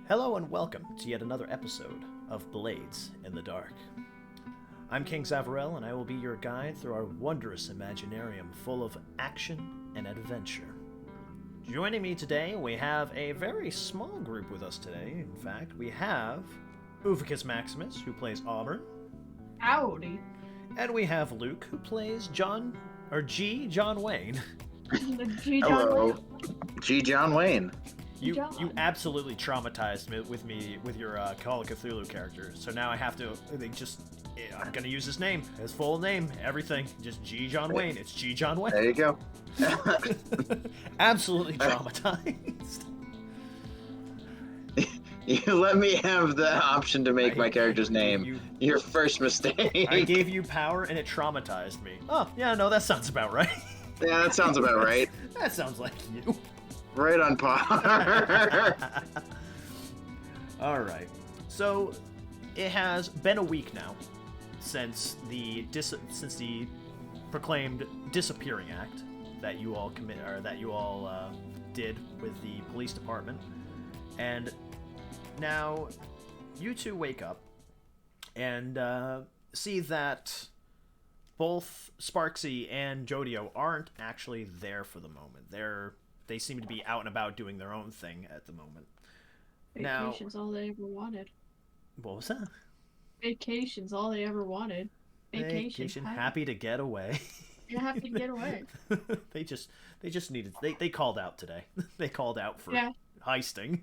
Hello and welcome to yet another episode of Blades in the Dark. I'm King Zavarell and I will be your guide through our wondrous Imaginarium full of action and adventure. Joining me today, we have a very small group with us today. In fact, we have Uvicus Maximus, who plays Auburn. Howdy. And we have Luke, who plays John Wayne. G. John Hello, Wayne. G. John Wayne. You absolutely traumatized me with your Call of Cthulhu character. So now I have to I'm gonna use his name, his full name, everything. Just G. John Wayne. It's G. John Wayne. There you go. Absolutely traumatized. You let me have the option to make my character's name. Your first mistake. I gave you power and it traumatized me. Oh, yeah, no, that sounds about right. Yeah, that sounds about right. That sounds like you. Right on par. All right. So it has been a week now since the proclaimed disappearing act that you all did with the police department, and now you two wake up and see that both Sparksy and Jodio aren't actually there for the moment. They seem to be out and about doing their own thing at the moment. Vacation's all they ever wanted. What was that? Vacation's all they ever wanted. Vacation. Happy to get away. You have to get away. They just needed. They called out today. They called out for heisting.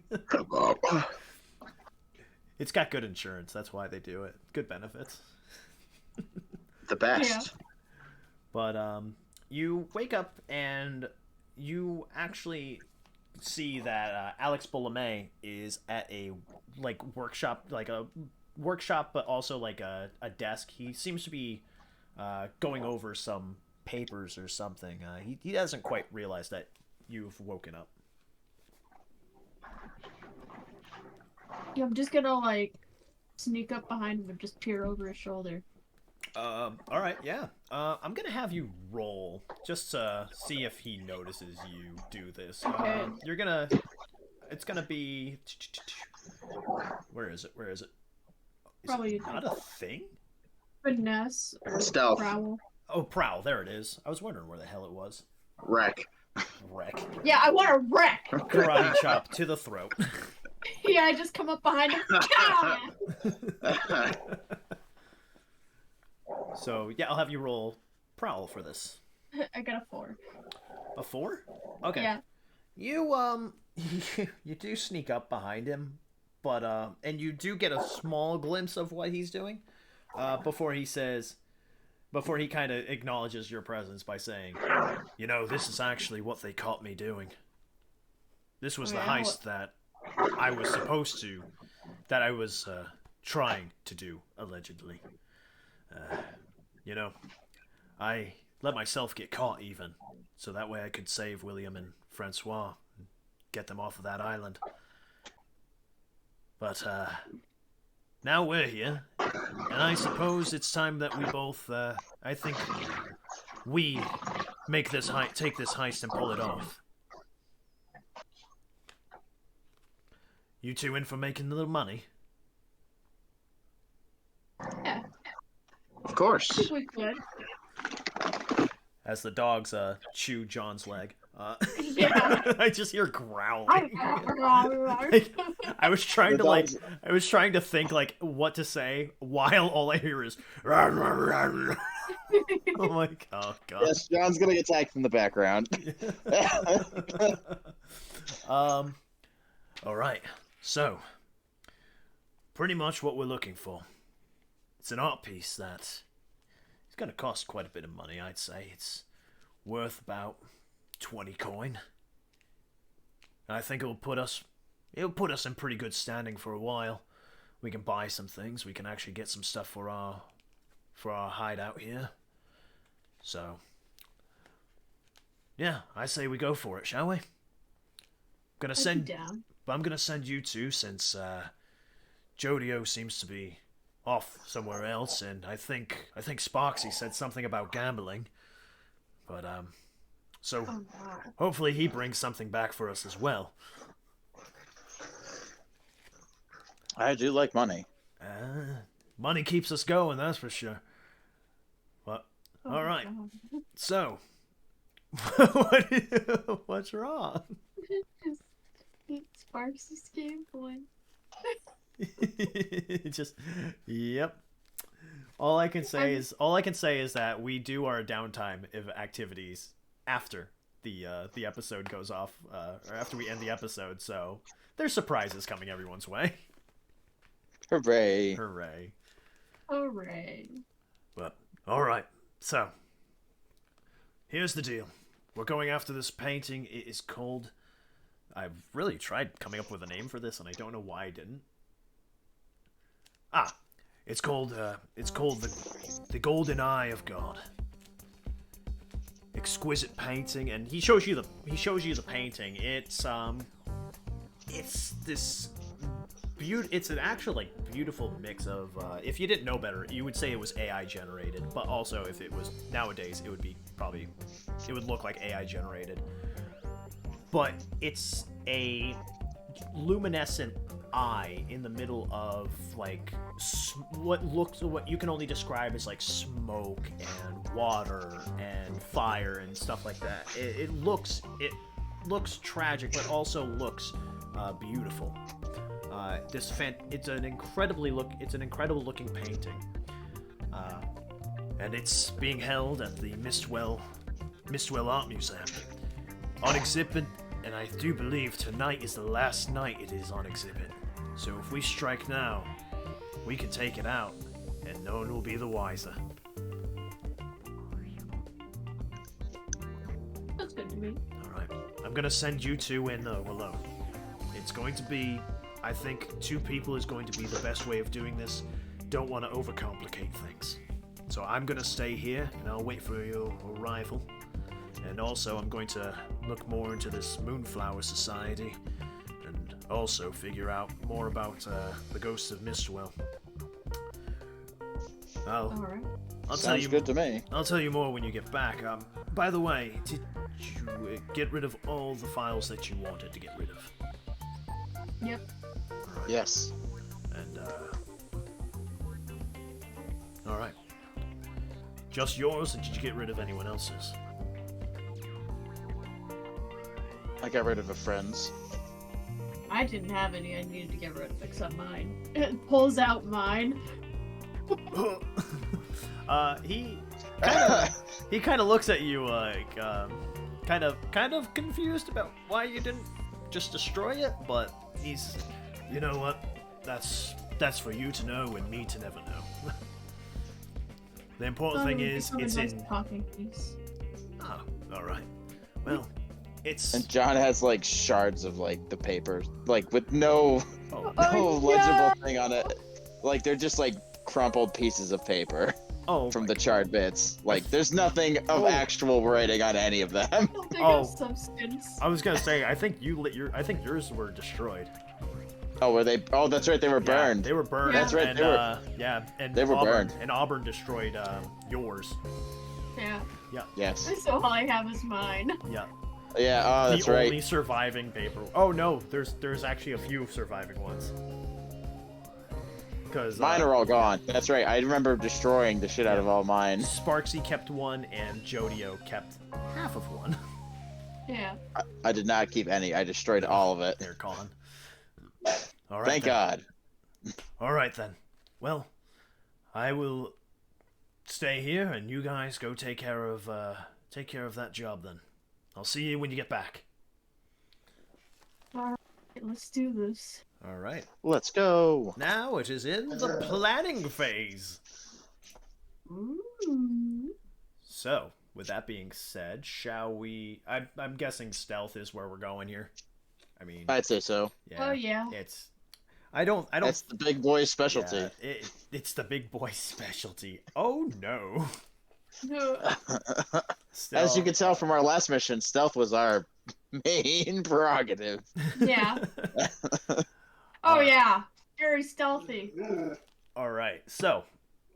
It's got good insurance. That's why they do it. Good benefits. The best. Yeah. But you wake up and you actually see that Alex Boulomé is at a workshop, but also a desk. He seems to be going over some papers or something. He doesn't quite realize that you've woken up. Yeah, I'm just gonna sneak up behind him and just peer over his shoulder. All right, yeah. I'm gonna have you roll just to see if he notices you do this. Okay. It's gonna be. Where is it? Is Probably it not a thing? Finesse or Stealth. prowl. Oh, prowl. There it is. I was wondering where the hell it was. Wreck. Wreck. Yeah, I want to wreck. Karate chop to the throat. Yeah, I just come up behind him. So yeah, I'll have you roll prowl for this. I got a 4. A 4? Okay. Yeah. You you do sneak up behind him, but and you do get a small glimpse of what he's doing, before he kind of acknowledges your presence by saying, this is actually what they caught me doing. This was the heist that I was trying to do, allegedly. I let myself get caught even, so that way I could save William and Francois and get them off of that island. But, now we're here, and I suppose it's time that we both, I think we take this heist and pull it off. You two in for making a little money? Yeah. Of course. We could. As the dogs chew John's leg. Yeah. I just hear growling. I I was trying to think what to say while all I hear is oh my god. Yes, John's gonna get attacked from the background. All right. So, pretty much what we're looking for. It's an art piece that it's going to cost quite a bit of money, I'd say. It's worth about 20 coin. And I think it'll put us in pretty good standing for a while. We can buy some things. We can actually get some stuff for our hideout here. So, yeah, I say we go for it, shall we? I'm gonna send you two, since Jodio seems to be off somewhere else, and I think Sparksy said something about gambling. But so hopefully he brings something back for us as well. I do like money. Money keeps us going, that's for sure. Well, Oh, all right. God. So, what's wrong? Sparks is gambling. Just, yep. All I can say is that we do our downtime of activities after the episode goes off, or after we end the episode. So there's surprises coming everyone's way. Hooray! Hooray! Hooray. But all right. So here's the deal. We're going after this painting. It is called. I've really tried coming up with a name for this, and I don't know why I didn't. It's called the Golden Eye of God. Exquisite painting, and he shows you the painting. It's this it's an actual like beautiful mix of if you didn't know better, you would say it was AI generated, but also if it was nowadays, it would be it would look like AI generated. But it's a luminescent eye in the middle of like what you can only describe as like smoke and water and fire and stuff like that. It looks tragic, but also looks beautiful. It's an incredible looking painting, and it's being held at the Mistwell Art Museum on exhibit. And I do believe tonight is the last night it is on exhibit. So if we strike now, we can take it out, and no one will be the wiser. That's good to me. Alright. I'm gonna send you two in alone. It's going to be, I think, 2 people is going to be the best way of doing this. Don't want to overcomplicate things. So I'm gonna stay here, and I'll wait for your arrival. And also, I'm going to look more into this Moonflower Society, and also figure out more about the ghosts of Mistwell. I'll Sounds tell you. good to me. I'll tell you more when you get back. By the way, did you get rid of all the files that you wanted to get rid of? Yep. Right. Yes. And all right. Just yours, or did you get rid of anyone else's? I got rid of a friend's. I didn't have any I needed to get rid of except mine. It pulls out mine. He kind of looks at you like kind of confused about why you didn't just destroy it, but he's, you know what, that's for you to know and me to never know. The important thing is it's in talking piece. all right. Well, it's And John has like shards of like the paper, like with no Oh, legible thing on it. Like they're just like crumpled pieces of paper from the charred bits. Like there's nothing of actual writing on any of them. Nothing of substance. I was gonna say, I think yours were destroyed. Oh, were they? Oh, that's right. They were burned. They were burned. Yeah. That's right. And and they were Auburn, burned. And Auburn destroyed yours. Yeah. Yes. So all I have is mine. Yeah. Yeah. Oh, that's the right. only surviving paper. Oh no, there's actually a few surviving ones. Because Mine are all gone. That's right. I remember destroying the shit out of all mine. Sparksy kept one, and Jodio kept half of one. Yeah. I did not keep any. I destroyed all of it. They're gone. All right. Thank then. God. All right then. Well, I will stay here, and you guys go take care of that job then. I'll see you when you get back. Alright, let's do this. All right. Let's go. Now it is in the planning phase. Ooh. So, with that being said, shall we... I'm guessing stealth is where we're going here. I mean... I'd say so. Oh yeah. It's... I don't... That's the big boy's specialty. Yeah, it's the big boy specialty. Oh, no. As you can tell from our last mission, stealth was our main prerogative. Yeah. Oh yeah. Very stealthy. All right. So,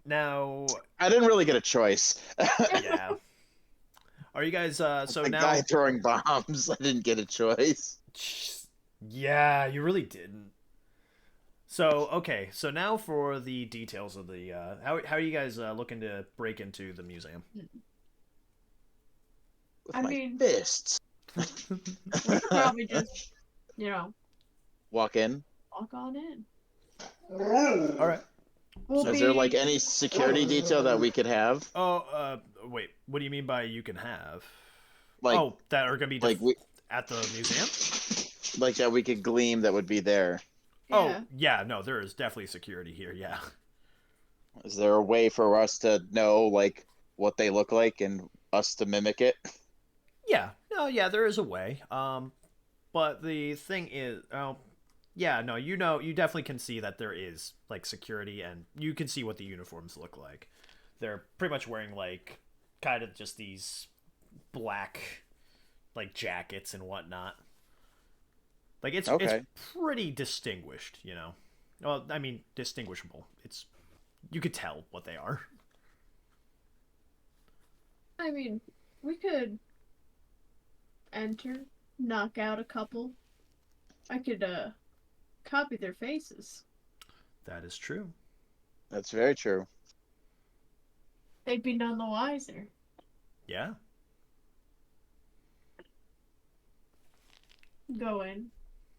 now... I didn't really get a choice. Yeah. Are you guys... so the now... guy throwing bombs, I didn't get a choice. Yeah, you really didn't. So okay, so now for the details of the how are you guys looking to break into the museum? With I my mean, fists. we could probably just, you know, Walk in. walk on in. All right. We'll So Is there be. like any security detail that we could have? oh wait, what do you mean by you can have? Like Oh, that are gonna be like we at the museum? like that we could gleam that would be there. Oh Yeah. yeah, no, there is definitely security here. Yeah. Is there a way for us to know like what they look like and us to mimic it? Yeah, no, yeah, there is a way. But the thing is, oh, yeah, no, you definitely can see that there is like security, and you can see what the uniforms look like. They're pretty much wearing like kind of just these black like jackets and whatnot. Like it's Okay. pretty distinguished, you know. Well, I mean, distinguishable. It's you could tell what they are. I mean, we could enter, knock out a couple. I could copy their faces. That is true. That's very true. They'd be none the wiser. Yeah. Go in,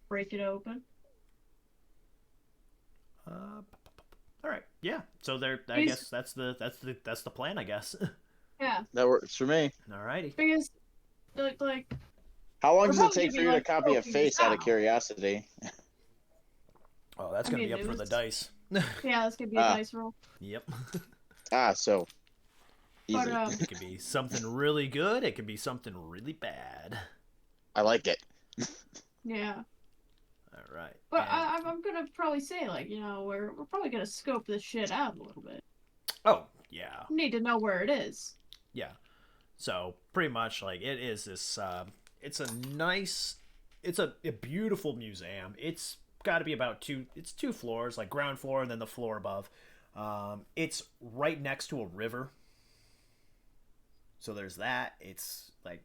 break it open. All right. Yeah. So there. I guess that's the plan. I guess. Yeah, That works for me. All righty. because like How long we're does it probably take gonna for be you to like copy a scoping this face out of out. curiosity? Oh, that's I gonna mean, be up it for the was- dice. Yeah, that's gonna be a Ah. dice roll. Yep. So easy. But It could be something really good. It could be something really bad. I like it. yeah. All right. But And- I'm gonna probably say like we're probably gonna scope this shit out a little bit. oh yeah, We need to know where it is. yeah. So pretty much like it is this. It's a nice. It's a beautiful museum. It's got to be about two. It's two floors, like ground floor and then the floor above. It's right next to a river. So there's that. It's like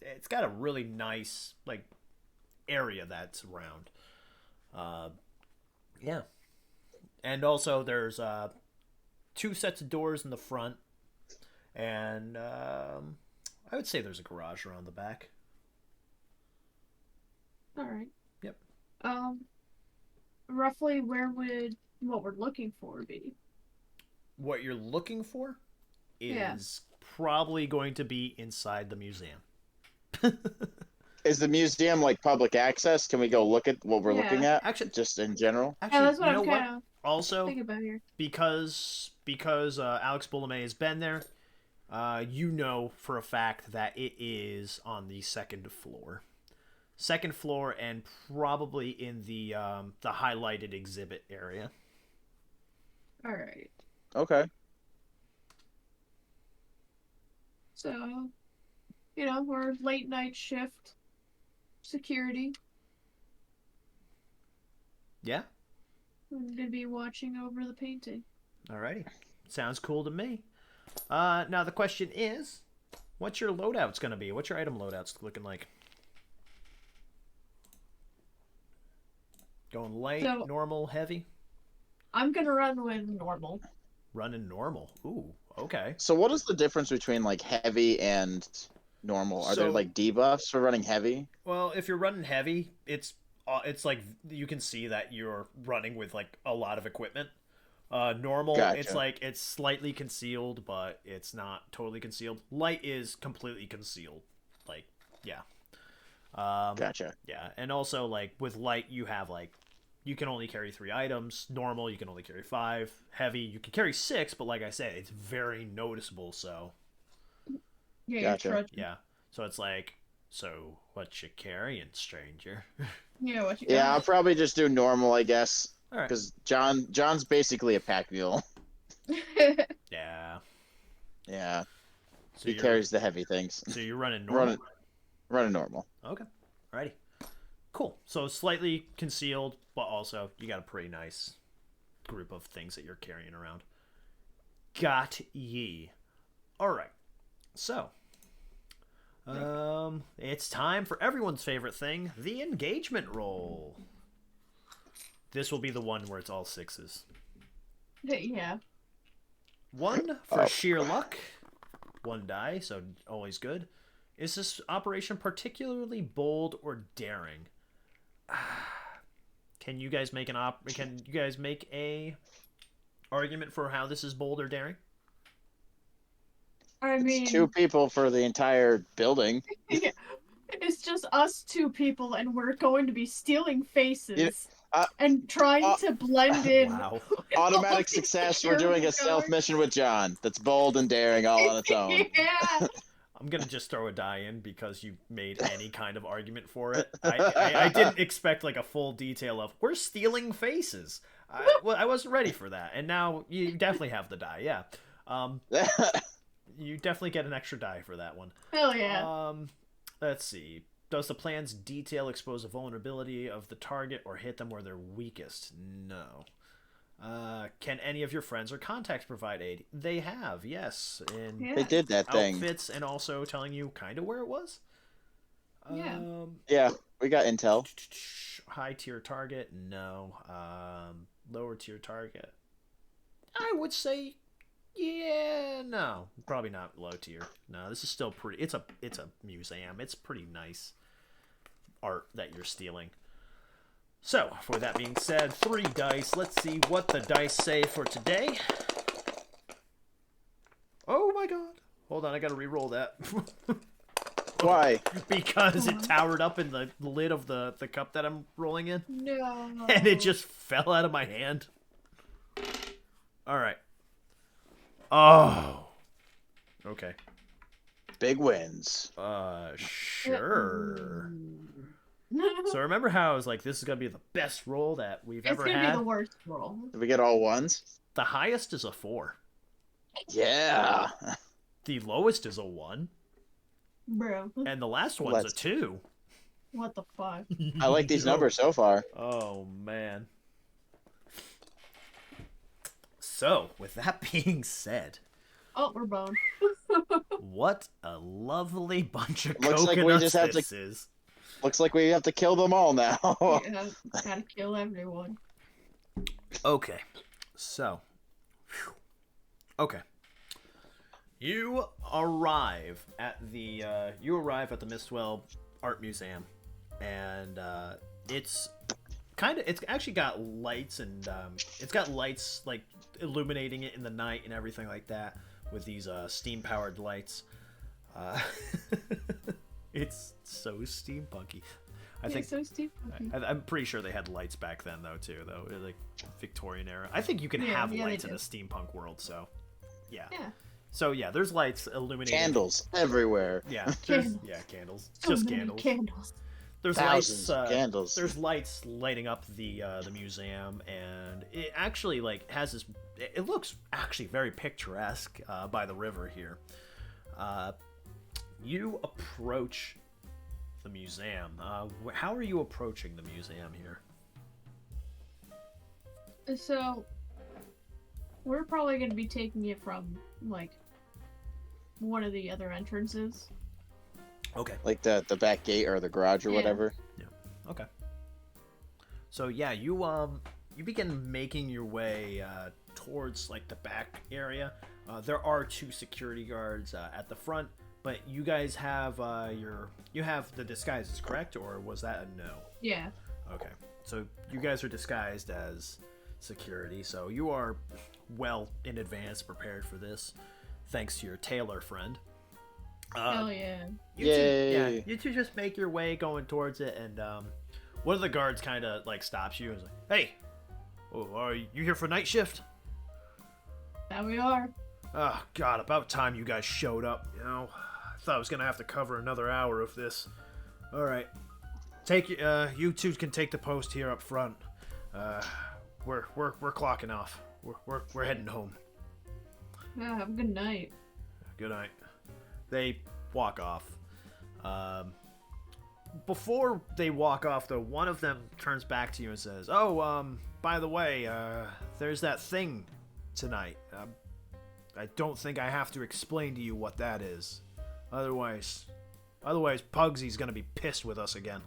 it's got a really nice like area that's around. Yeah, and also there's two sets of doors in the front, and I would say there's a garage around the back. All right. Yep. Roughly where would what we're looking for be? What you're looking for is Yeah. probably going to be inside the museum. Is the museum like public access? Can we go look at what we're Yeah. looking at? Actually- Just in general? Yeah, Actually, that's what you I'm know what? kind of Also, thinking about here. because Alex Boulomé has been there, you know for a fact that it is on the second floor. Second floor, and probably in the highlighted exhibit area. All right. Okay. So, we're late night shift security. Yeah. I'm gonna be watching over the painting. Alrighty. Sounds cool to me. Now the question is, what's your loadouts gonna be? What's your item loadouts looking like? Going light, So- normal, heavy? I'm gonna run with normal. Running normal. Ooh, okay. So what is the difference between like heavy and normal? Are there So- like debuffs for running heavy? Well, if you're running heavy, it's like you can see that you're running with like a lot of equipment. Normal, it's Gotcha. like it's slightly concealed, but it's not totally concealed. Light is completely concealed. Like, yeah. Gotcha. Yeah, and also like with light, you have like you can only carry 3 items. Normal, you can only carry 5. Heavy, you can carry 6, but like I said, it's very noticeable. So Yeah, Gotcha. you're trudging. yeah, so it's like, so what you carrying, stranger? Yeah, what you Yeah, got? I'll probably just do normal, I guess, All right. because John's basically a pack mule. Yeah. Yeah, So he you're, carries the heavy things. So you're running normal. Running normal. Okay. Alrighty. Cool. So slightly concealed, but also you got a pretty nice group of things that you're carrying around. Got ye. Alright. So it's time for everyone's favorite thing, the engagement roll. This will be the one where it's all 6s. Yeah. 1 for sheer luck. 1 die, so always good. Is this operation particularly bold or daring? Can you guys make a argument for how this is bold or daring? I mean, it's 2 people for the entire building. Yeah, it's just us 2 people, and we're going to be stealing faces and trying to blend in. Wow. Automatic success. We're doing a stealth mission with John. That's bold and daring all on its own. Yeah. I'm gonna just throw a die in because you made any kind of argument for it. I didn't expect like a full detail of we're stealing faces. I wasn't ready for that, and now you definitely have the die. Yeah, you definitely get an extra die for that one. Hell yeah. Let's see. Does the plan's detail expose the vulnerability of the target or hit them where they're weakest? No. Can any of your friends or contacts provide aid? They have, yes. In They did that thing. Outfits and also telling you kind of where it was. Yeah. Yeah, we got intel. High tier target? No. Lower tier target? I would say, yeah, no. Probably not low tier. No, this is still pretty. It's a museum. It's pretty nice art that you're stealing. So, for that being said, 3 dice. Let's see what the dice say for today. Oh my god. Hold on, I gotta re-roll that. Why? Because it towered up in the lid of the cup that I'm rolling in. No. And it just fell out of my hand. Alright. Oh. Okay. Big wins. Sure. So remember how I was like, this is going to be the best roll that we've ever had? It's going to be the worst roll. Did we get all 1s? The highest is a 4. Yeah. The lowest is a 1. Bro. And the last one's a 2. What the fuck? I like these numbers so far. Oh, man. So, with that being said... Oh, we're boned. What a lovely bunch of Looks like we coconuts just have this is. Looks like we have to kill them all now. Yeah, gotta kill everyone. Okay, so, okay, you arrive at the Mistwell Art Museum, and it's actually got lights, and it's got lights like illuminating it in the night and everything like that with these steam powered lights. It's so steampunky. I think so steampunky. I'm pretty sure they had lights back then though too, like Victorian era. I think you can have lights in a steampunk world, so yeah. So yeah, there's lights illuminating. Candles everywhere. Yeah, candles. So Just many candles. There's Thousands lights. of candles. There's lights lighting up the museum, and it actually like has this. It looks actually very picturesque by the river here. You approach the museum. How are you approaching the museum here? So, we're probably going to be taking it from, like, one of the other entrances. Okay. Like the back gate or the garage or whatever. Yeah. Okay. So yeah, you begin making your way towards like the back area. There are 2 security guards at the front, but you guys have you have the disguises, correct? Or was that a no? Yeah. Okay. So you guys are disguised as security, so you are well in advance prepared for this, thanks to your tailor friend. Hell yeah. You two just make your way going towards it, and one of the guards kind of like stops you and is like, "Hey, are you here for night shift?" That we are. Oh God, about time you guys showed up. You know, I thought I was gonna have to cover another hour of this. All right, you two can take the post here up front. We're clocking off. We're heading home. Yeah, have a good night. Good night. They walk off. Before they walk off, though, one of them turns back to you and says, "Oh, by the way, there's that thing tonight. I don't think I have to explain to you what that is. Otherwise, Pugsy's gonna be pissed with us again."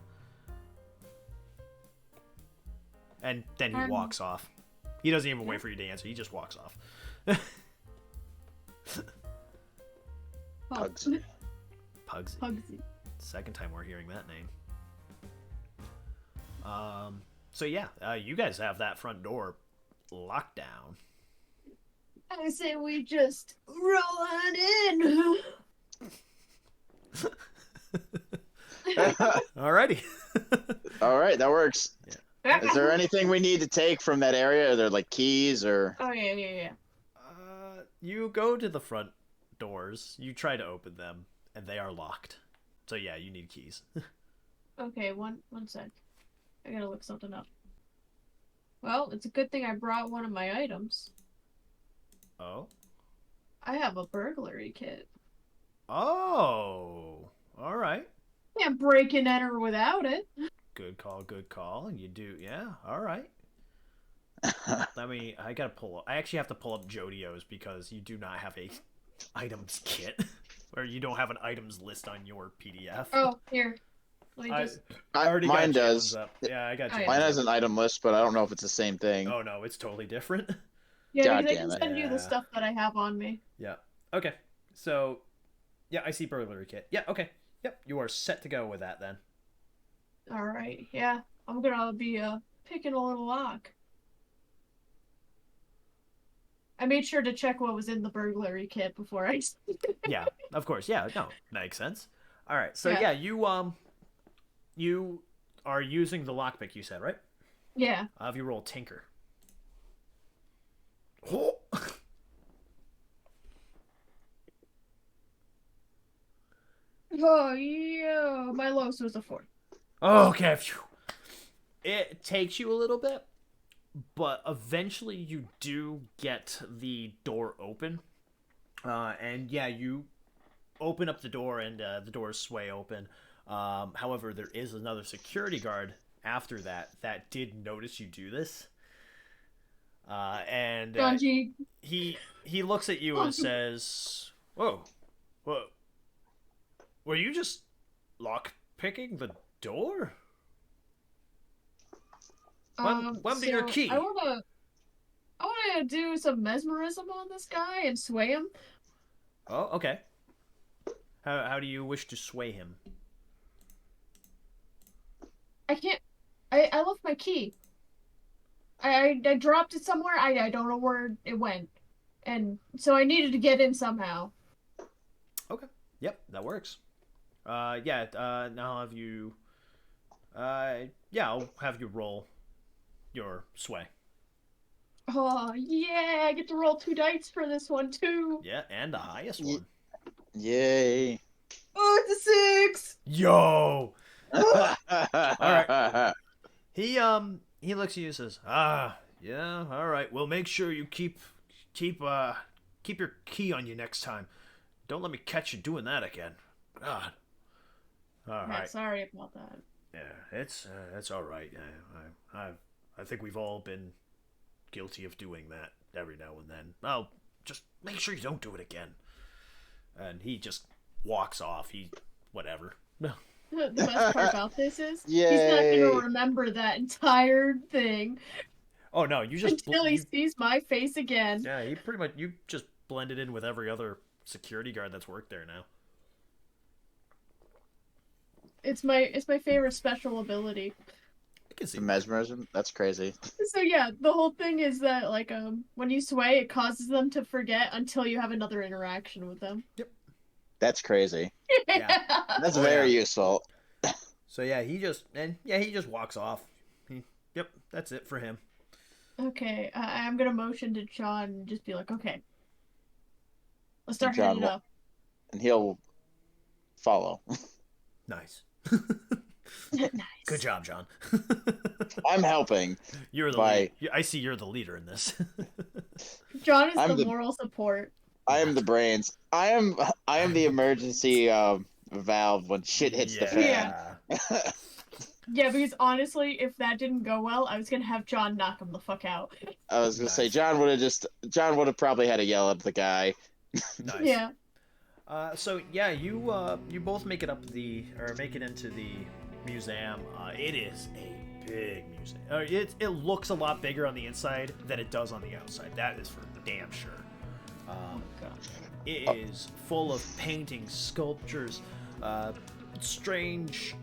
And then he walks off. He doesn't even wait for you to answer. He just walks off. Pugsy. Pugsy. Second time we're hearing that name. So yeah, you guys have that front door locked down. I say we just roll on in. Alrighty. All right, that works. Yeah. Is there anything we need to take from that area? Are there like keys or? Oh yeah. You go to the front doors. You try to open them, and they are locked. So yeah, you need keys. Okay, one sec. I gotta look something up. Well, it's a good thing I brought one of my items. Oh. I have a burglary kit. Oh. All right. Can't break and enter without it. Good call. Good call. You do. Yeah. All right. I actually have to pull up Jodio's because you do not have a items kit, or you don't have an items list on your PDF. Oh, here. Let me just... I already mine got does. Up. Yeah, I got you. Mine has an item list, but I don't know if it's the same thing. Oh no, it's totally different. Yeah, God because I damn can it. send you the stuff that I have on me. Yeah. Okay. So, yeah, I see burglary kit. Yeah. Okay. Yep. You are set to go with that then. All right. Yeah, I'm gonna be picking a little lock. I made sure to check what was in the burglary kit before I. Yeah, of course. Yeah, no, makes sense. All right, so yeah, you are using the lockpick. You said, right? Yeah. I'll have you roll Tinker. Oh, Oh yeah, my lowest was a 4. okay. Phew. It takes you a little bit, but eventually you do get the door open, and yeah, you open up the door, and the doors sway open. However, there is another security guard after that did notice you do this, and he looks at you and says, "Whoa, whoa, were you just lock picking the door? Lend me your key." I wanna do some mesmerism on this guy and sway him. Oh, okay. How do you wish to sway him? I can't. I left my key. I dropped it somewhere. I don't know where it went, and so I needed to get in somehow. Okay. Yep, that works. Yeah. Now I'll have you. Yeah, I'll have you roll your sway. Oh yeah, I get to roll 2 dice for this one too. Yeah, and the highest one. Yay! Oh, it's a 6. Yo. All right. He looks at you and says, yeah, all right. Well, make sure you keep your key on you next time. Don't let me catch you doing that again. God. All right. Sorry about that. Yeah, it's all right. I think we've all been guilty of doing that every now and then. Oh, just make sure you don't do it again. And he just walks off. Whatever. The best part about this is Yay. he's not going to remember that entire thing. Oh no, you just until he sees my face again. Yeah, you just blended in with every other security guard that's worked there now. It's my favorite special ability. I can see mesmerism. That's crazy. So yeah, the whole thing is that like when you sway, it causes them to forget until you have another interaction with them. Yep. That's crazy. Yeah. That's very useful. So yeah, he just walks off. Yep, that's it for him. Okay, I'm gonna motion to John and just be like, okay, let's start heading up. And he'll follow. Nice. Nice. Good job, John. I'm helping. You're the lead. I see you're the leader in this. John is the moral support. I am the brains. I am the emergency valve when shit hits the fan. Yeah. Yeah, because honestly, if that didn't go well, I was gonna have John knock him the fuck out. I was gonna say John would have probably had to yell at the guy. Nice. Yeah. So yeah, you both make it into the museum. It is a big museum. It looks a lot bigger on the inside than it does on the outside. That is for damn sure. It is full of paintings, sculptures, strange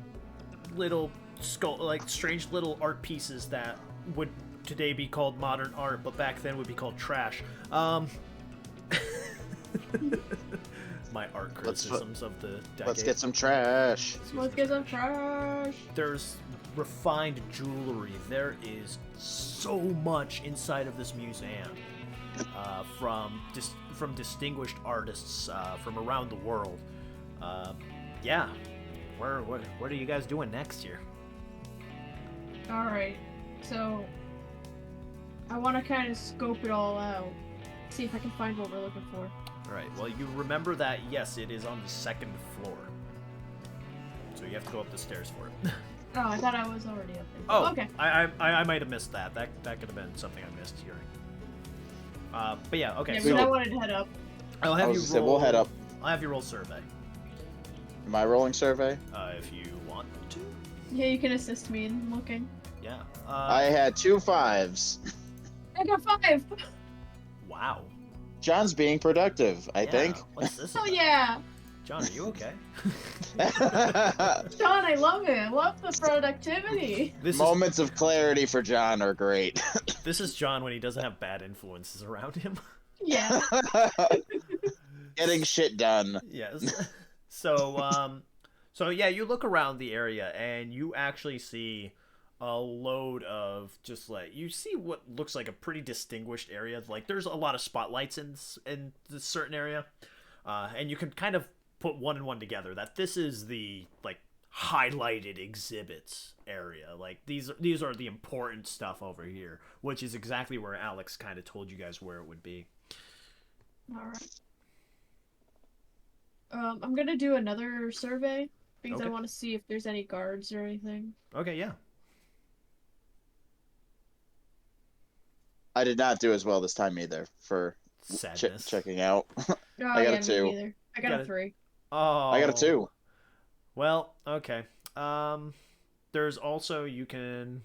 little strange little art pieces that would today be called modern art, but back then would be called trash. My art criticisms of the decade. Let's get some trash. Let's get some trash. There's refined jewelry. There is so much inside of this museum, from distinguished artists from around the world. Yeah, what are you guys doing next year? All right, so I want to kind of scope it all out, see if I can find what we're looking for. All right. Well, you remember that yes, it is on the 2nd floor, so you have to go up the stairs for it. Oh, I thought I was already up there. Oh, okay. I might have missed that. That could have been something I missed hearing. But yeah, okay. Yeah, So I wanted to head up. I'll have you roll. We'll head up. I'll have you roll survey. Am I rolling survey? If you want to. Yeah, you can assist me in looking. Yeah. I had 2 5s. I got 5. Wow. John's being productive, I Yeah, think. What's this? Oh about? yeah, John, are you okay? John, I love it. I love the productivity. Moments of clarity for John are great. This is John when he doesn't have bad influences around him. Yeah. Getting shit done. Yes. So yeah, you look around the area and you actually see a load of just you see what looks like a pretty distinguished area. Like there's a lot of spotlights in this certain area, and you can kind of put one and one together that this is the highlighted exhibits area. Like these are the important stuff over here, which is exactly where Alex kind of told you guys where it would be. All right. I'm gonna do another survey because I want to see if there's any guards or anything. Okay, yeah. I did not do as well this time either for checking out. Oh, I got a 2. Me neither. I got a 3. Oh. I got a 2. Well, okay. There's also you can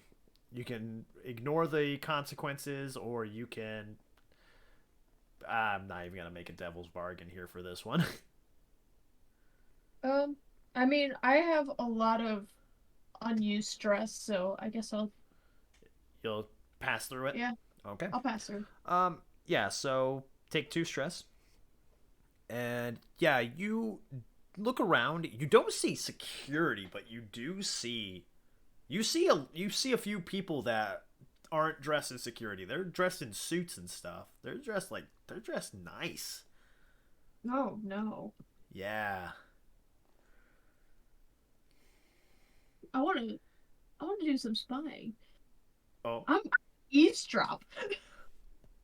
ignore the consequences, or you can. I'm not even gonna make a devil's bargain here for this one. I mean, I have a lot of unused stress, so I guess You'll pass through it. Yeah. Okay. I'll pass through. Yeah. So take 2 stress, and yeah, you look around. You don't see security, but you do see. You see a few people that aren't dressed in security. They're dressed in suits and stuff. They're dressed nice. No, no. Yeah. I want to do some spying. Oh. I'm eavesdrop.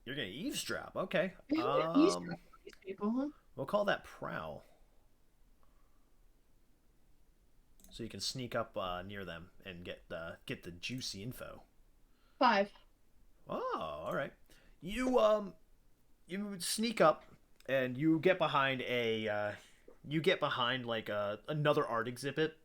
You're gonna eavesdrop. Okay. Eavesdrop on these people, huh? We'll call that prowl. So you can sneak up near them and get the juicy info. 5. Oh, all right. You sneak up and you get behind another art exhibit,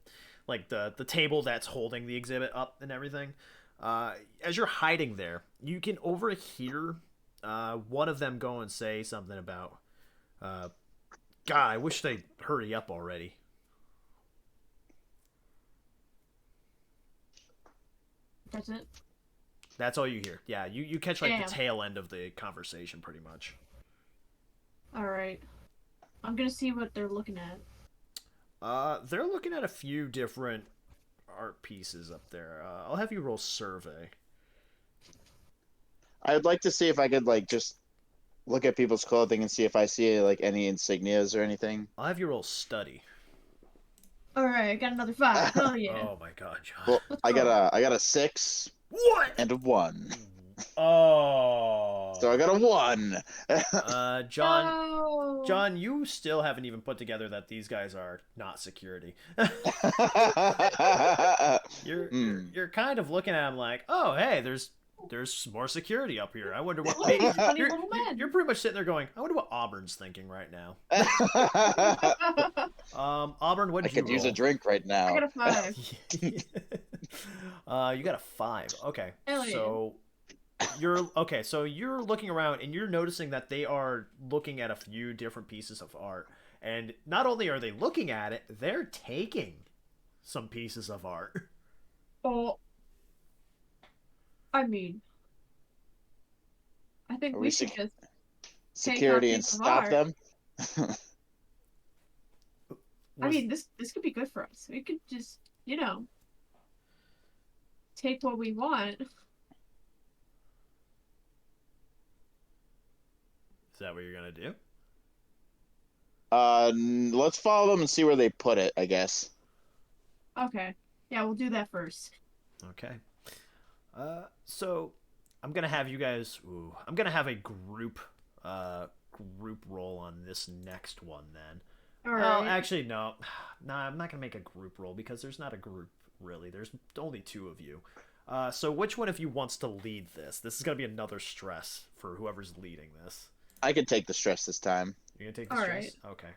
like the table that's holding the exhibit up and everything. As you're hiding there, you can overhear one of them go and say something about, God, I wish they'd hurry up already. That's it. That's all you hear. Yeah, you catch the Damn. tail end of the conversation pretty much. All right. I'm gonna see what they're looking at. They're looking at a few different art pieces up there. I'll have you roll survey. I would like to see if I could just look at people's clothing and see if I see any insignias or anything. I'll have you roll study. All right, I got another 5. Oh yeah. Oh my God, John. Well, I got a 6. What? And a 1. Oh. So I got a 1. John. No. John, you still haven't even put together that these guys are not security. You're kind of looking at them like, oh, hey, there's more security up here. I wonder what. Look, he's a funny little man. You're pretty much sitting there going, I wonder what Auburn's thinking right now. Auburn, what did I you could roll? use a drink right now. I got a 5. You got a 5. Okay. Hell yeah. So so you're looking around and you're noticing that they are looking at a few different pieces of art. And not only are they looking at it, they're taking some pieces of art. Well, I mean, I think Are we we should just take our security and piece of stop art. them? I mean, this could be good for us. We could just, take what we want. Is that what you're gonna do? Let's follow them and see where they put it, I guess. Okay. Yeah, we'll do that first. Okay. So I'm gonna have you guys. I'm gonna have a group roll on this next one then. All right. Actually, no. I'm not gonna make a group roll because there's not a group really. There's only 2 of you. So which one of you wants to lead this? This is gonna be another stress for whoever's leading this. I can take the stress this time. You're gonna take the All stress? right. Okay.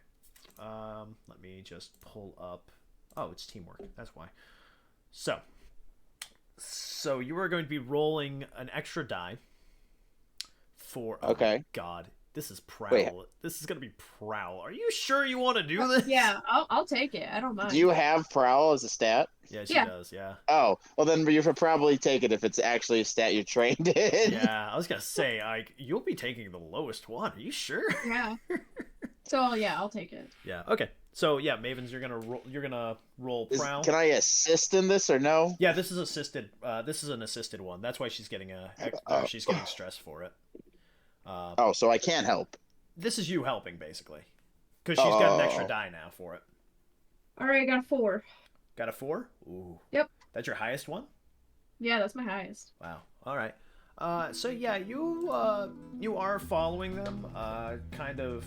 Let me just pull up. Oh, it's teamwork. That's why. So you are going to be rolling an extra die for. Oh Okay. my God, this is Prowl. Wait. This is gonna be Prowl. Are you sure you want to do this? Yeah, I'll take it. I don't mind. Do you have Prowl as a stat? Yeah, she Yeah. does. Yeah. Oh, well then you should probably take it if it's actually a stat you're trained in. Yeah, I was gonna say, you'll be taking the lowest one. Are you sure? Yeah. So yeah, I'll take it. Yeah. Okay. So yeah, Mavens, you're gonna roll Prowl. Can I assist in this or no? Yeah, this is assisted. This is an assisted one. That's why she's getting she's getting stress for it. Oh, so I can't help. This is you helping basically, because she's got an extra die now for it. All right, I got a 4. Got a 4? Ooh. Yep. That's your highest one? Yeah, that's my highest. Wow. All right. So yeah, you are following them, kind of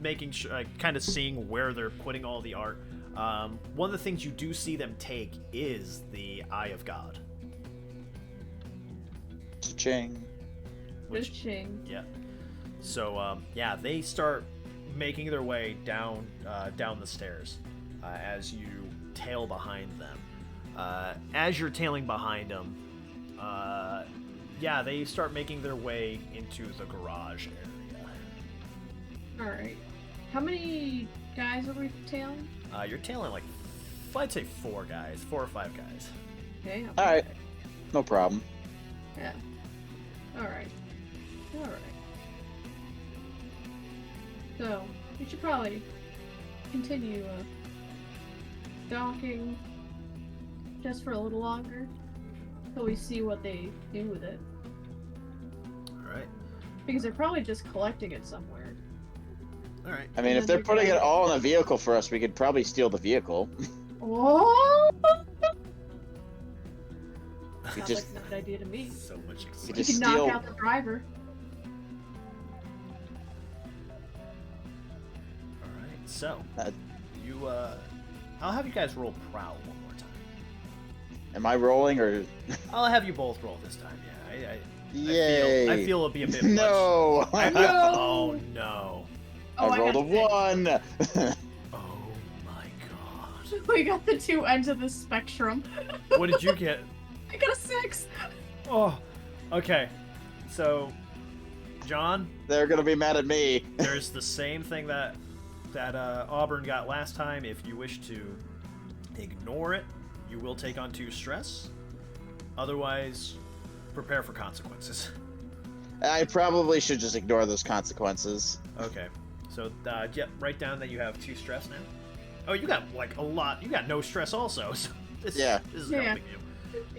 making sure, kind of seeing where they're putting all the art. One of the things you do see them take is the Eye of God. Cha-ching. Ching. Yeah. So yeah, they start making their way down the stairs as you tail behind them. As you're tailing behind them, yeah, they start making their way into the garage area. All right. How many guys are we tailing? You're tailing like, I'd say 4 guys, 4 or 5 guys. Okay. All right, no problem. Yeah. All right. All right. So we should probably continue stalking just for a little longer till we see what they do with it. All right. Because they're probably just collecting it somewhere. All right. I mean, if they're putting it all in a vehicle for us, we could probably steal the vehicle. Oh! Sounds just- like a good idea to me. So much You excitement. We just can steal- knock out the driver. All right. So Uh, you I'll have you guys roll Prowl one more time. Am I rolling or? I'll have you both roll this time. Yeah. Yay! I feel it'll be a bit No. much. No! Oh no. Oh, I rolled a got 1. Oh my God. We got the 2 ends of the spectrum. What did you get? I got a 6. Oh, okay. So, John, They're gonna be mad at me. there's the same thing that Auburn got last time. If you wish to ignore it, you will take on 2 stress. Otherwise, prepare for consequences. I probably should just ignore those consequences. Okay. So, yeah, write down that you have 2 stress now. Oh, you got like a lot. You got no stress also. So this is Yeah. helping you.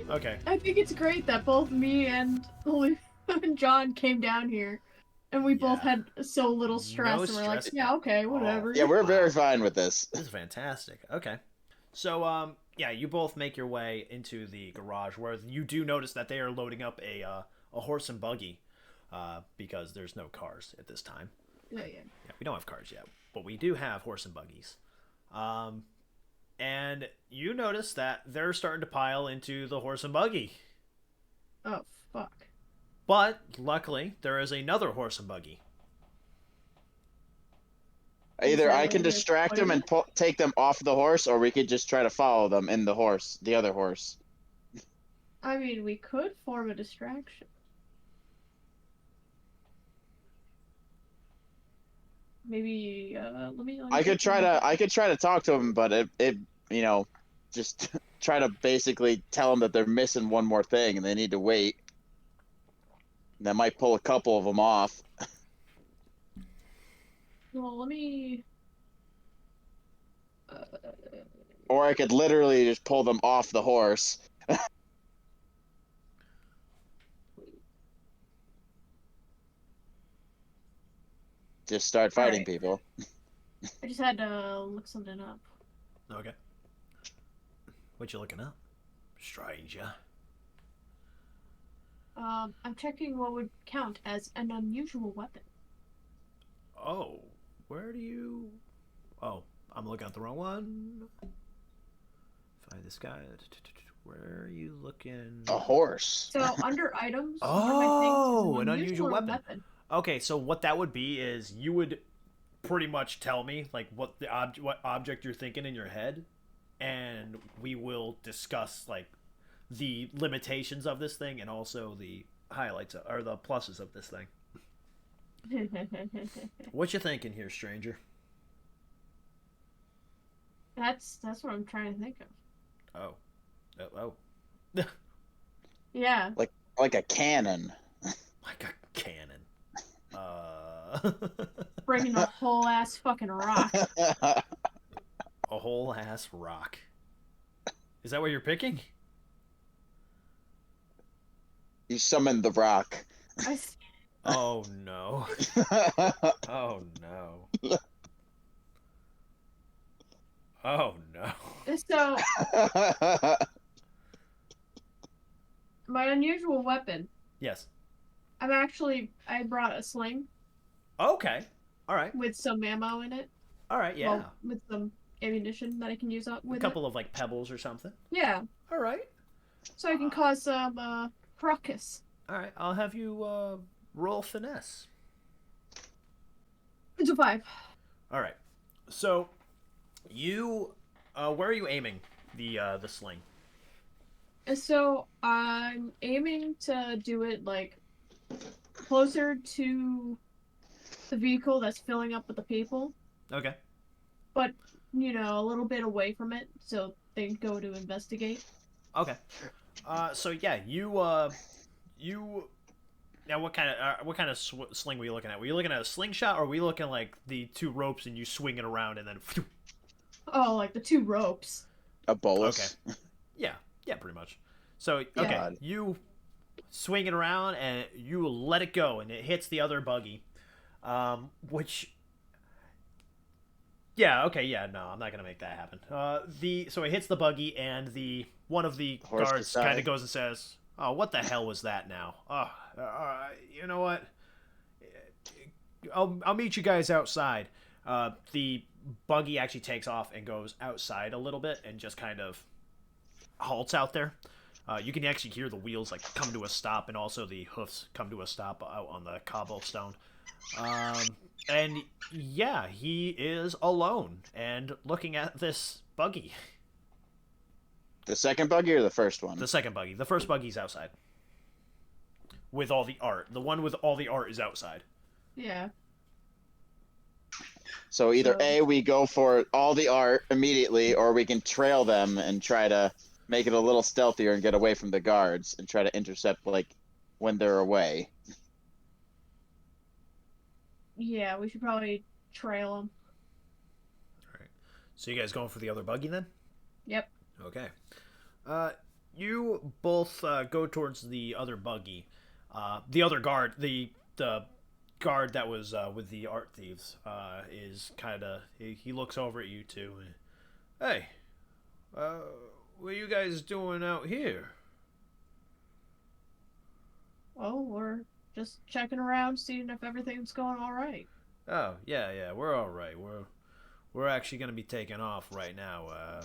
Okay. I think it's great that both me and John came down here, and we both Yeah. had so little stress, No and we're like, stress yeah, okay, whatever. Yeah, we're very fine with this. This is fantastic. Okay. So, yeah, you both make your way into the garage where you do notice that they are loading up a horse and buggy, because there's no cars at this time. Yeah. Yeah, we don't have cars yet, but we do have horse and buggies. And you notice that they're starting to pile into the horse and buggy. Oh, fuck. But, luckily, there is another horse and buggy. Either I can Okay, distract them and take them off the horse, or we could just try to follow them in the horse, the other horse. I mean, we could form a distraction. Maybe let me. I could try to talk to him, but it you know, just try to basically tell them that they're missing one more thing and they need to wait. That might pull a couple of them off. Well, let me. Or I could literally just pull them off the horse. Just start fighting Right. people. I just had to look something up. Okay. What you looking up, stranger? I'm checking what would count as an unusual weapon. Oh, where do you? Oh, I'm looking at the wrong one. Find this guy. Where are you looking? A horse. So under items, Oh, one of my an things is unusual weapon. Okay, so what that would be is you would pretty much tell me like what object you're thinking in your head, and we will discuss like the limitations of this thing and also the highlights or the pluses of this thing. What you thinking here, stranger? That's what I'm trying to think of. Oh. Yeah. Like a cannon. Like a cannon. Bringing a whole ass fucking rock. A whole ass rock. Is that what you're picking? You summon the rock. Oh no. Oh no. Oh no. So my unusual weapon. Yes. I brought a sling. Okay. All right. With some ammo in it. All right. Yeah. Well, with some ammunition that I can use up with a couple of like pebbles or something. Yeah. All right. So I can cause some ruckus. All right. I'll have you roll finesse. It's a 5. All right. So you where are you aiming the sling? So I'm aiming to do it like closer to the vehicle that's filling up with the people. Okay. But a little bit away from it, so they go to investigate. Okay. So yeah, you now what kind of sling were you looking at? Were you looking at a slingshot, or were you looking like the 2 ropes and you swing it around and then? Oh, like the 2 ropes. A bolus. Okay. Yeah, pretty much. So okay, Yeah. you swing it around and you let it go, and it hits the other buggy, which. Yeah. Okay. Yeah. No, I'm not gonna make that happen. So it hits the buggy, and one of the guards kind of goes and says, "Oh, what the hell was that now? Oh, you know what? I'll meet you guys outside." The buggy actually takes off and goes outside a little bit and just kind of halts out there. You can actually hear the wheels like come to a stop, and also the hoofs come to a stop out on the cobblestone. And yeah, he is alone and looking at this buggy. The second buggy or the first one? The second buggy. The first buggy's outside. With all the art. The one with all the art is outside. Yeah. So either A, we go for all the art immediately, or we can trail them and try to make it a little stealthier and get away from the guards and try to intercept, like, when they're away. Yeah, we should probably trail them. All right. So you guys going for the other buggy then? Yep. Okay. You both go towards the other buggy. The other guard, the guard that was with the art thieves, is kind of he looks over at you two. And, hey, what are you guys doing out here? Oh, we're just checking around, seeing if everything's going all right. Oh, yeah, we're all right. We're actually gonna be taking off right now.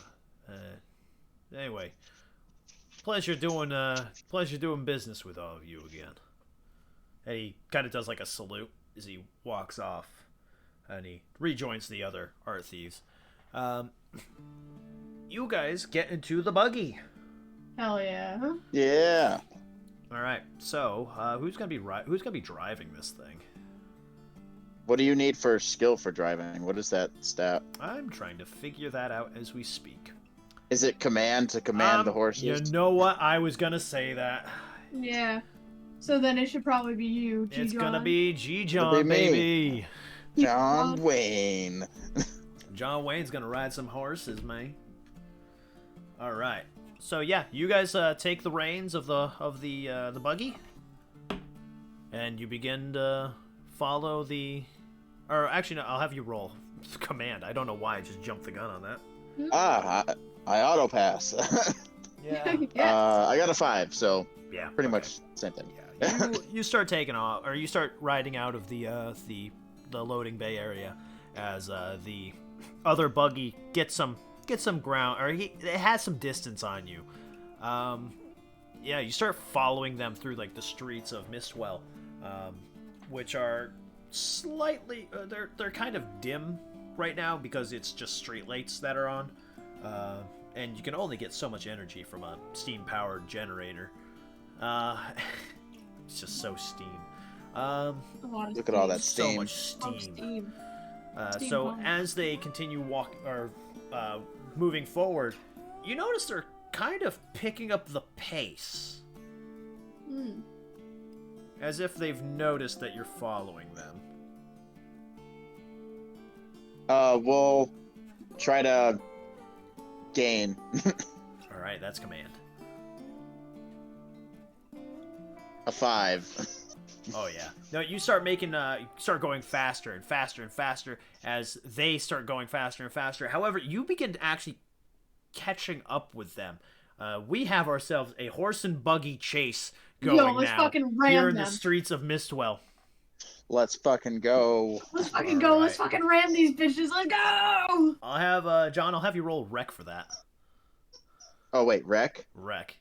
Anyway, pleasure doing business with all of you again. And he kind of does like a salute as he walks off, and he rejoins the other art thieves. You guys get into the buggy. Hell yeah. Yeah. All right. So, who's gonna be driving this thing? What do you need for skill for driving? What is that stat? I'm trying to figure that out as we speak. Is it command to command the horses? You know what? I was gonna say that. Yeah. So then it should probably be you, G-John. It's gonna be G-John, It'll be me. baby. John Wayne. John Wayne's gonna ride some horses, man. All right. So yeah, you guys take the reins of the buggy, and you begin to follow the. Or actually, no, I'll have you roll command. I don't know why I just jumped the gun on that. I auto pass. Yeah. Yes. I got a 5, so Yeah. pretty much same thing. Yeah. You start taking off, or you start riding out of the loading bay area as the other buggy gets some ground, or it has some distance on you. Yeah, you start following them through like the streets of Mistwell, which are slightly they're kind of dim right now because it's just street lights that are on, and you can only get so much energy from a steam powered generator. It's just so steam. Look at all that So steam. much steam. Steam. Steam So bomb. as they continue moving forward, you notice they're kind of picking up the pace, Hmm. as if they've noticed that you're following them. We'll try to gain. All right, that's command. A 5. Oh yeah. No, you start making you start going faster and faster and faster as they start going faster and faster. However, you begin to actually catching up with them. We have ourselves a horse and buggy chase going let's now fucking ram here in them. the streets of Mistwell. Let's fucking go. Let's fucking go. Let's Alright. fucking ram these bitches. Let's go. I'll have John. I'll have you roll rec for that. Oh wait, wreck. Rec.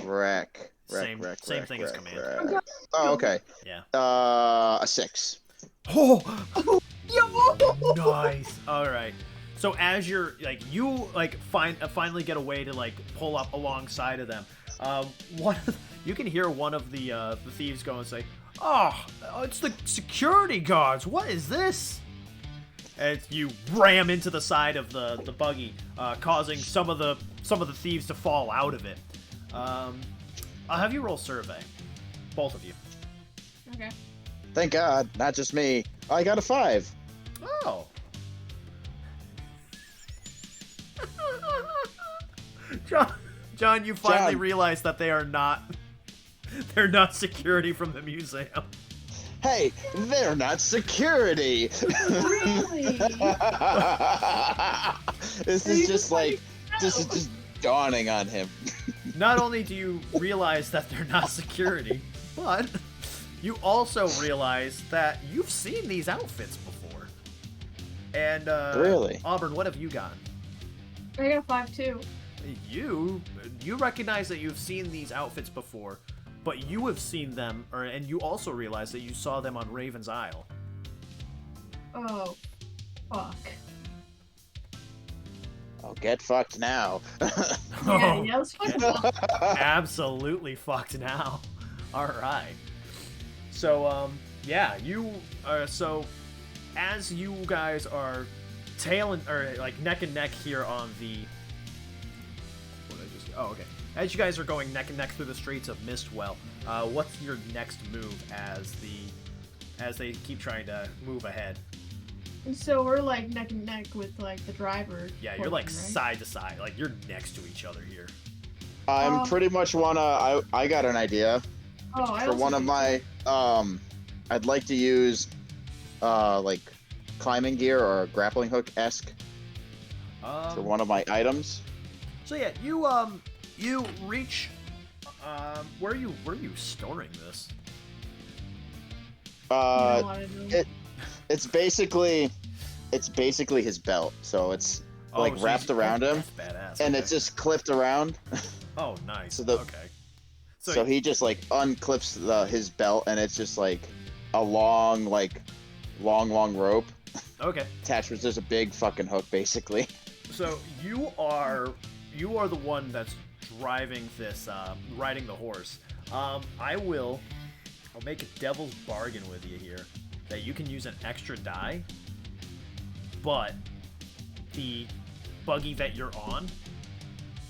Wreck. Same thing as command. Wreck. Oh, okay. Yeah. A 6. Oh, Yo. nice. All right. So as you're finally get a way to like pull up alongside of them, you can hear one of the thieves go and say, "Oh, it's the security guards. What is this?" And you ram into the side of the buggy, causing some of the thieves to fall out of it. I'll have you roll survey, both of you. Okay. Thank God, not just me. I got a 5. Oh. John, you finally John. realized that they're not security from the museum. Hey, they're not security. Really? This Are is you just like, this is just dawning on him. Not only do you realize that they're not security, but you also realize that you've seen these outfits before. And Really? Auburn, what have you gotten? I got a 5 too. You recognize that you've seen these outfits before, but you have seen them, and you also realize that you saw them on Raven's Isle. Oh, fuck. Oh, get fucked now. Yeah, let's fucking Absolutely fucked now. All right. So yeah, so as you guys are neck and neck here on the okay. As you guys are going neck and neck through the streets of Mistwell, what's your next move as they keep trying to move ahead? So we're like neck and neck with like the driver. Yeah, you're like portion, right? side to side, like you're next to each other here. I'm pretty much I got an idea Oh, I for also one of do. my, I'd like to use, like, climbing gear or grappling hook-esque for one of my items. So yeah, you reach. Where are you storing this? You Uh, don't wanna do- it's basically his belt, so it's like so wrapped around him, That's badass. and okay. it's just clipped around. Oh, nice. so the- okay. So he just like unclips his belt, and it's just like a long rope Okay. attached with just a big fucking hook, basically. So you are the one that's driving this, riding the horse. I'll make a devil's bargain with you here that you can use an extra die, but the buggy that you're on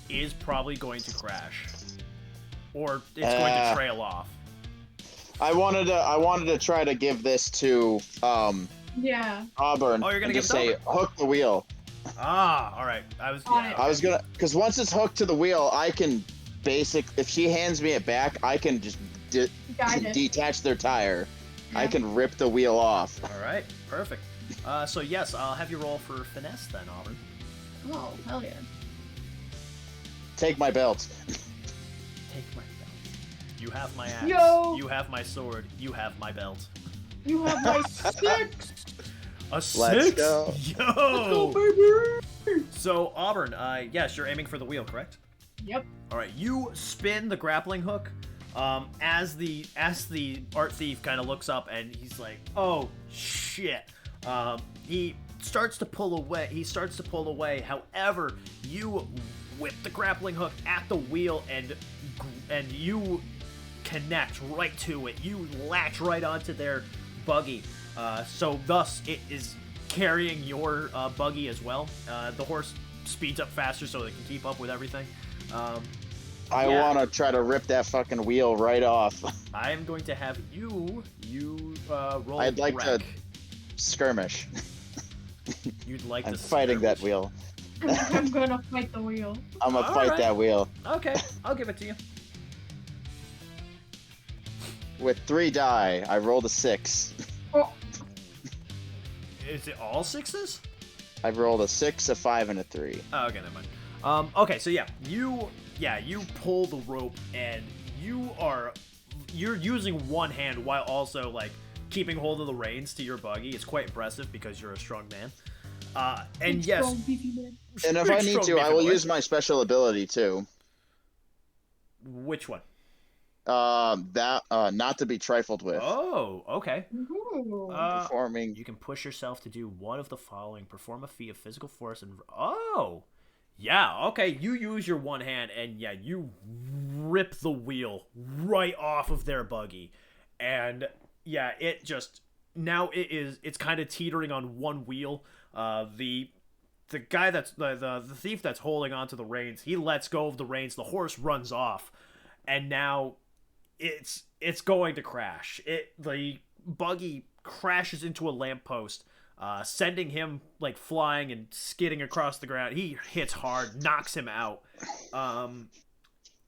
is probably going to crash, or it's going to trail off. I wanted to try to give this to Yeah. Auburn. Oh, you're gonna and give just it to say Auburn? hook the wheel. Ah, all right. I was gonna, because once it's hooked to the wheel, I can if she hands me it back, I can just Guide it. detach their tire. Yeah. I can rip the wheel off. All right, perfect. So yes, I'll have you roll for finesse then, Auburn. Oh, hell yeah. Take my belt. Take my belt. You have my axe. Yo! You have my sword. You have my belt. You have my 6! A 6? Let's go. Yo! Let's go, baby! So Auburn, yes, you're aiming for the wheel, correct? Yep. All right, you spin the grappling hook. As the art thief kind of looks up and he's like, "Oh shit!" He starts to pull away. However, you whip the grappling hook at the wheel and you connect right to it. You latch right onto their buggy. So thus it is carrying your buggy as well. The horse speeds up faster so it can keep up with everything. I want to try to rip that fucking wheel right off. I am going to have you roll. I'd like wreck. to skirmish. You'd like I'm to fighting that skirmish. wheel. I'm gonna fight the wheel. I'm gonna All fight right. that wheel. Okay, I'll give it to you. With 3 die, I rolled a 6. Oh, Is it all 6s? I rolled a 6, a 5, and a 3. Oh, okay, never mind. Okay, so you pull the rope and you're using one hand while also like keeping hold of the reins to your buggy. It's quite impressive because you're a strong man. And big, yes, strong, beefy man. And if big, I need strong, to, I beefy will boy. use my special ability too. Which one? Not to be trifled with. Oh, okay. Ooh. Performing. You can push yourself to do one of the following: perform a feat of physical force and yeah, okay. You use your one hand and yeah, you rip the wheel right off of their buggy, and yeah, it's kind of teetering on one wheel. The guy that's the thief that's holding onto the reins, he lets go of the reins. The horse runs off, and now it's going to crash. The buggy crashes into a lamppost, sending him like flying and skidding across the ground. He hits hard, knocks him out.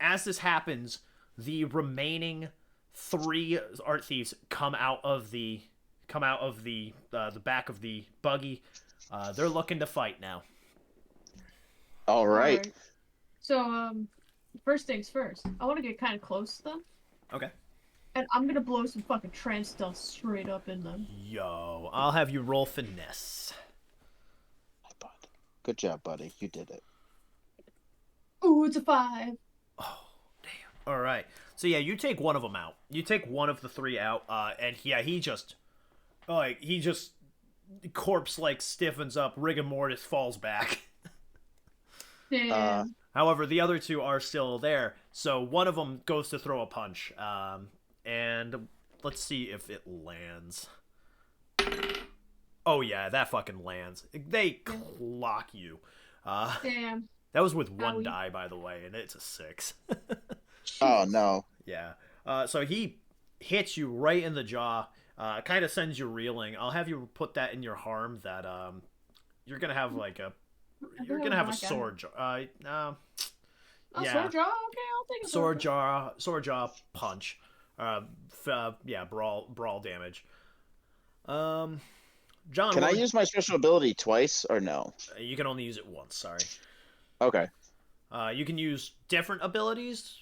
As this happens, the remaining 3 art thieves come out of the back of the buggy. They're looking to fight now. All right. So, first things first. I want to get kind of close to them. Okay. And I'm gonna blow some fucking trance stuff straight up in them. Yo, I'll have you roll finesse. Good job, buddy. You did it. Ooh, it's a 5. Oh, damn. All right. So yeah, you take one of them out. You take one of the 3 out, and yeah, he just corpse like stiffens up, rigor mortis falls back. Damn. However, the other 2 are still there. So one of them goes to throw a punch, and let's see if it lands. Oh yeah, that fucking lands. They clock you. Damn. That was with 1 Owie. die, by the way, and it's a 6. Oh no. Yeah. So he hits you right in the jaw. Kind of sends you reeling. I'll have you put that in your harm. That you're gonna have like a sword jaw. Oh, yeah. sword jaw? Okay, I'll take a Sword jaw punch. Yeah, brawl damage. John, Can I use my special ability twice or no? You can only use it once. Sorry. Okay. You can use different abilities,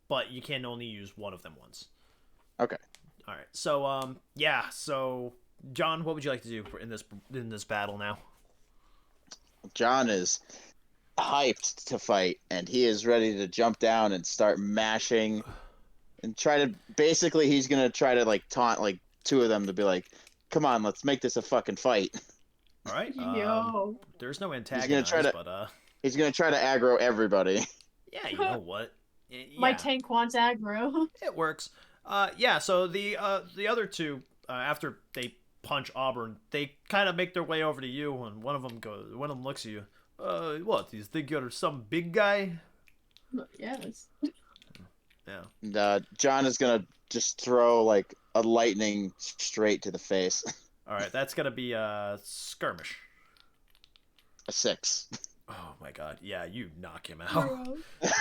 but you can only use one of them once. Okay. All right. So, yeah. So, John, what would you like to do in this battle now? John is hyped to fight, and he is ready to jump down and start mashing, and try to. Basically, he's gonna try to like taunt like 2 of them to be like, "Come on, let's make this a fucking fight." All right. Yo. There's no antagonist, but He's gonna try to aggro everybody. Yeah, you know what? My Yeah, tank wants aggro. it works. Yeah. So the other two, after they punch Auburn, they kind of make their way over to you, and one of them looks at you. What? Do you think you're some big guy? Yes. Yeah. And, John is gonna just throw like a lightning straight to the face. All right, that's gonna be a skirmish. A 6. Oh my god. Yeah, you knock him out.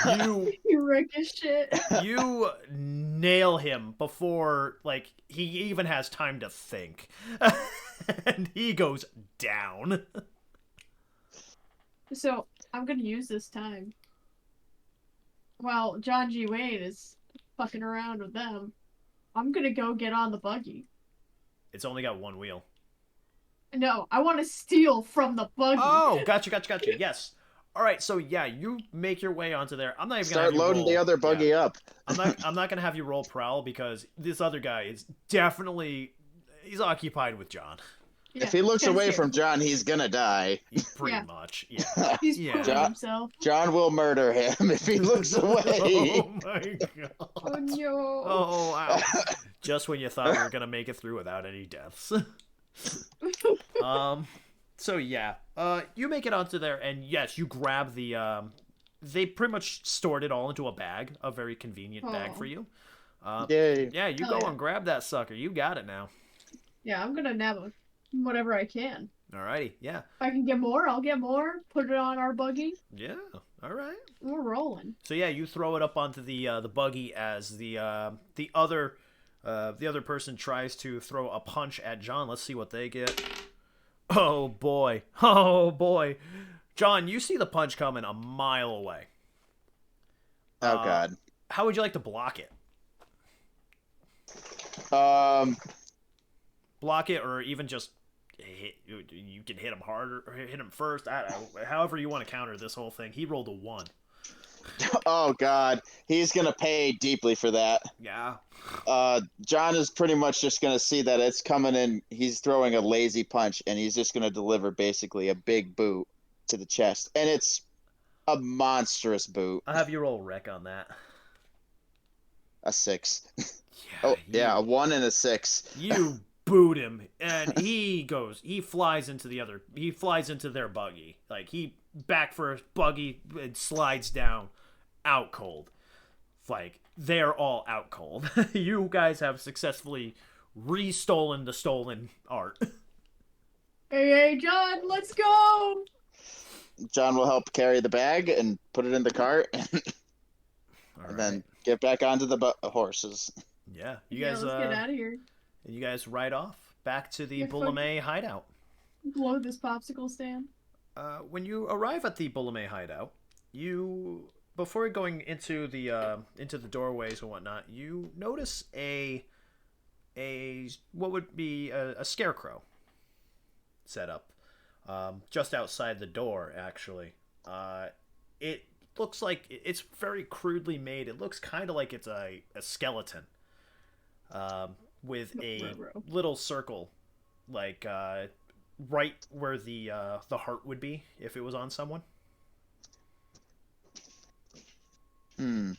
Bro. You You ricochet. you nail him before like he even has time to think. And he goes down. So I'm gonna use this time. While John G. Wayne is fucking around with them, I'm gonna go get on the buggy. It's only got one wheel. No, I want to steal from the buggy. Oh, gotcha. Yes. All right, so yeah, you make your way onto there. I'm not even gonna Start have you loading roll. the other buggy up. I'm not gonna have you roll prowl because this other guy is definitely he's occupied with John. Yeah, If he looks can't away skip. from John, he's gonna die. Pretty Yeah. much, yeah. He's Yeah. proving John- himself. John will murder him if he looks away. Oh my god. Oh no. Oh wow. Just when you thought we were gonna make it through without any deaths. So yeah, you make it onto there, and yes, you grab the. They pretty much stored it all into a bag, a very convenient bag Aw. for you. Yay. Yeah, you Hell go yeah. and grab that sucker. You got it now. Yeah, I'm gonna nab whatever I can. Alrighty, yeah, If I can get more, I'll get more. Put it on our buggy. yeah. All right. We're rolling. So yeah, you throw it up onto the buggy as the other person tries to throw a punch at John. Let's see what they get. Oh boy. Oh boy. John, you see the punch coming a mile away. Oh god. How would you like to block it? Block it, or even just hit. You can hit him harder, or hit him first. I don't know. However you want to counter this whole thing. He rolled a 1. Oh god. He's gonna pay deeply for that. Yeah. John is pretty much just gonna see that it's coming in. He's throwing a lazy punch, and he's just gonna deliver basically a big boot to the chest, and it's a monstrous boot. I'll have you roll wreck on that. A 6. Yeah. Oh yeah, a 1 and a 6. You boot him, and he flies into their buggy. Like, he back for his buggy and slides down, out cold. Like, they're all out cold. You guys have successfully restolen the stolen art. Hey, John, let's go. John will help carry the bag and put it in the cart, and then get back onto the horses. Yeah, you Yeah, guys let's get out of here. you guys ride off back to the Yeah, Boulomé hideout. Blow this popsicle stand. When you arrive at the Boulomé hideout, you before going into the doorways and whatnot, you notice a what would be a scarecrow set up just outside the door. Actually, it looks like it's very crudely made. It looks kind of like it's a skeleton with a little circle, like right where the heart would be if it was on someone. Mm.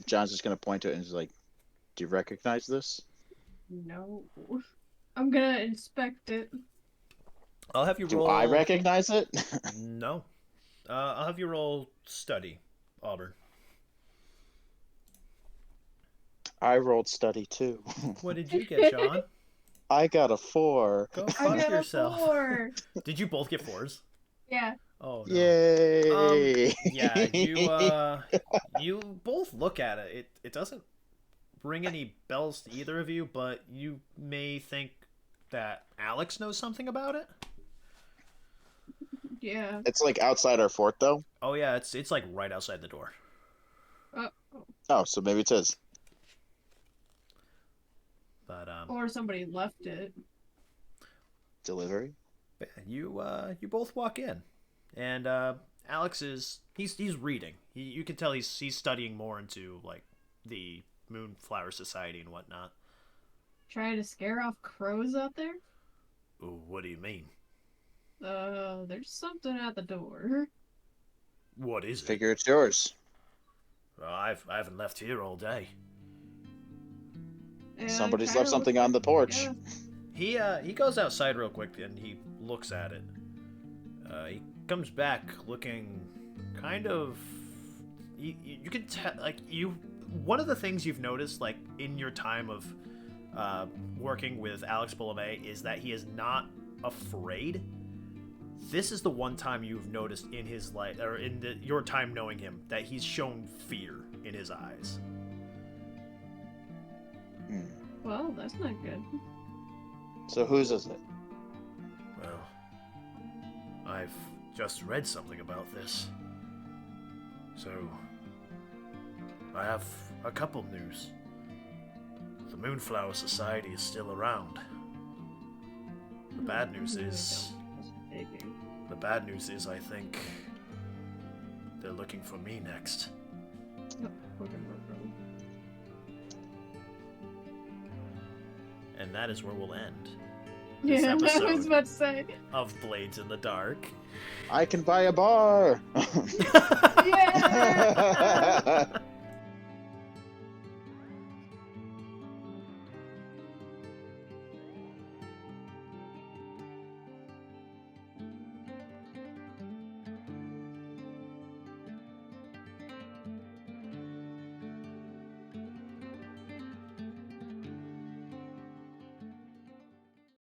John's just gonna point to it and he's like, "Do you recognize this?" No. I'm gonna inspect it. I'll have you Do roll. I recognize it? No. I'll have you roll study, Auburn. I rolled study too. What did you get, John? I got a 4. Go I fuck got yourself. a 4. Did you both get 4s? Yeah. Oh no. Yay! Yeah, you both look at it. It doesn't ring any bells to either of you, but you may think that Alex knows something about it. Yeah. It's like outside our fort, though. Oh yeah, it's like right outside the door. Oh, so maybe it's his. But Or somebody left it. Delivery. you both walk in, and Alex is he's reading. You can tell he's studying more into like the Moonflower Society and whatnot. Trying to scare off crows out there? Ooh, what do you mean? There's something at the door. What is it? Figure it's yours. Well, I haven't left here all day. And Somebody's kinda left something on the porch. yeah. He goes outside real quick and he looks at it. He comes back looking kind of. You can tell, like, one of the things you've noticed, like, in your time of working with Alex Boulomé is that he is not afraid. This is the one time you've noticed in his life, or in your time knowing him, that he's shown fear in his eyes. Well, that's not good. So whose is it? Well, I've just read something about this. So, I have a couple news. The Moonflower Society is still around. The bad news is... The bad news is, I think... they're looking for me next. And that is where we'll end this Yeah, I was episode about to say. of Blades in the Dark. I can buy a bar. Yeah!